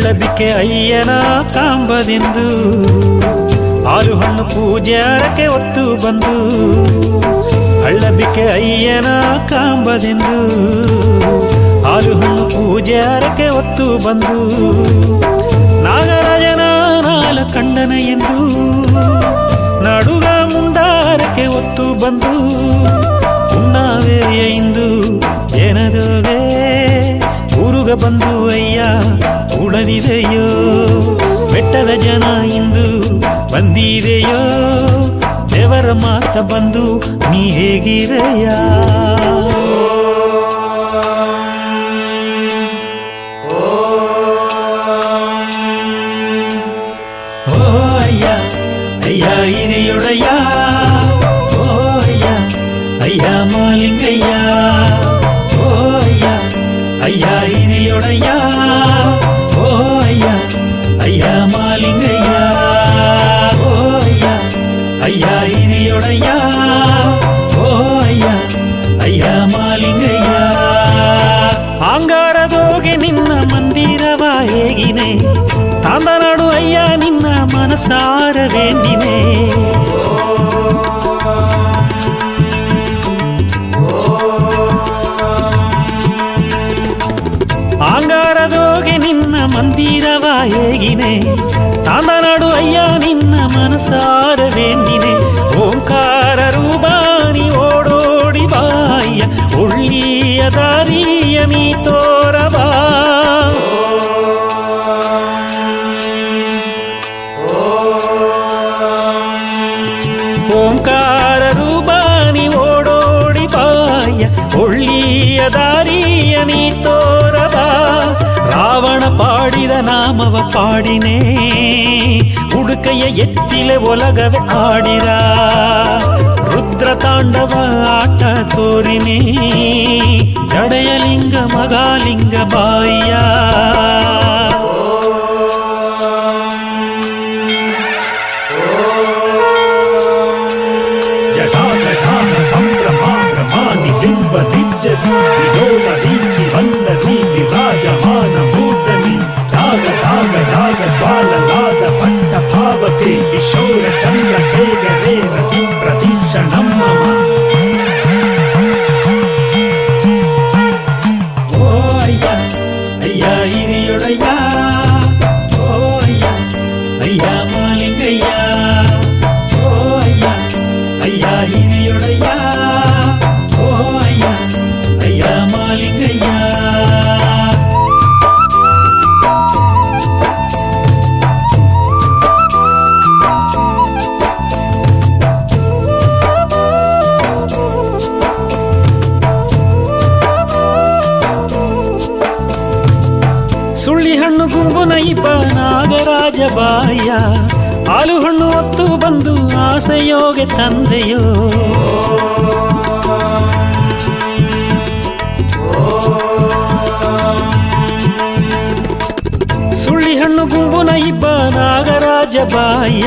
ಹಳ್ಳಬಿಕ್ಕೆ ಅಯ್ಯನ ಕಾಂಬದಿಂದು ಹಾಲು ಹಣ್ಣು ಪೂಜೆ ಹರಕೆ ಹೊತ್ತು ಬಂದು ಹಳ್ಳಬಿಕ್ಕೆ ಅಯ್ಯನ ಕಾಂಬದಿಂದು ಹಾಲು ಹಣ್ಣು ಪೂಜೆ ಹರಕೆ ಹೊತ್ತು ಬಂದು ನಾಗರಾಜನ ನಾಲ ಕಂಡನ ಎಂದು ನಡುಗ ಮುಂಡಾರಕ್ಕೆ ಹೊತ್ತು ಬಂದು ಉಣ್ಣಾವೆಯ ಇಂದು ಏನದವೇ ಊರುಗ ಬಂದು ಅಯ್ಯ ಉಡದಿದೆಯೋ ಬೆಟ್ಟದ ಜನ ಇಂದು ಬಂದಿದೆಯೋ ದೇವರ ಮಾತ ಬಂದು ನೀ ಹೇಗಿರೆಯ ಅಯ್ಯ ಹಿರಿಯೊಡೆಯ ಓ ಅಯ್ಯ ಮಾಲಿಂಗಯ್ಯ ಓ ಅಯ್ಯ ಹಿರಿಯೊಡೆಯ ಓ ಅಯ್ಯ ಮಾಲಿಂಗಯ್ಯ ಓ ಅಯ್ಯ ಹಿರಿಯೊಡೆಯ ಓ ಅಯ್ಯ ಮಾಲಿಂಗಯ್ಯ ಅಂಗಾರದೋಗೆ ನಿನ್ನ ಮಂದಿರವ ಹೇಗಿನೆ ತಾಂದನಾಡು ಅಯ್ಯ ನಿನ್ನ ಮನಸಾರ ವೇಂಡಿನೆ ಅಂಗಾರದೋಗೆ ನಿನ್ನ ಮಂದಿರವ ಹೇಗಿನೆ ತಾಂದನಾಡು ಅಯ್ಯ ನಿನ್ನ ಮನಸಾರ ವೇಂಡಿನೆ ಓಂಕಾರ ರೂಪಾನಿ ಓಡೋಡಿ ಬಾಯ್ಯ ಒಳ್ಳಿಯ ದಾರಿಯ ನೀ ತೋರಬಾ ಓಂಕಾರ ರೂಪಾನಿ ಓಡೋಡಿ ಬಾಯ್ಯ ಒಳ್ಳಿಯ ದಾರಿಯ ನೀ ತೋರಬಾ ರಾವಣ ಪಾಡಿದ ನಾಮವ ಪಾಡಿನೇ ಉಡುಕಯ್ಯ ಎತ್ತಿಲೆ ಒಲಗವೆ ಆಡಿರ ರುದ್ರ ತಾಂಡವ ಆಟ ತೋರಿನೇ ಜಡೆಯಲಿಂಗ ಮಗಾಲಿಂಗ ಬಾಯ್ಯ ಕಿಶೋರ ಚಂದ್ರಶೇಖರೇ ರತಿ ಪ್ರತೀಕ್ಷಣಂ ಮಮ ಓ ಅಯ್ಯ ಹಿರಿಯೊಡೆಯ ಓ ಅಯ್ಯ ಮಾಲಿಂಗಯ್ಯ ಓ ಅಯ್ಯ ಹಿರಿಯೊಡೆಯ ಓ ಅಯ್ಯ ಮಾಲಿಂಗಯ್ಯ ಸುಳ್ಳಿ ಹಣ್ಣು ಗುಂಪು ನೈಪ ನಾಗರಾಜ ಬಾಯ್ಯ ಹಾಲು ಹಣ್ಣು ಹೊತ್ತು ಬಂದು ಆಸೆಯೋಗೆ ತಂದೆಯೋ ಸುಳ್ಳಿ ಹಣ್ಣು ಗುಂಪು ನೈಪ ನಾಗರಾಜ ಬಾಯ್ಯ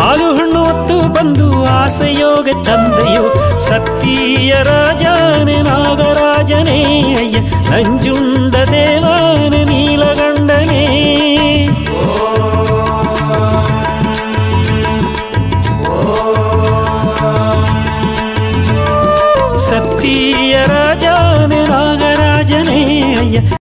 ಹಾಲು ಹಣ್ಣು ಹೊತ್ತು ಬಂದು ಆಸೆಯೋಗೆ ತಂದೆಯೋ ಸತ್ಯ ರಾಜನೇ ನಾಗರಾಜನೇ ಅಯ್ಯ ನಂಜುಂಡ ದೇವ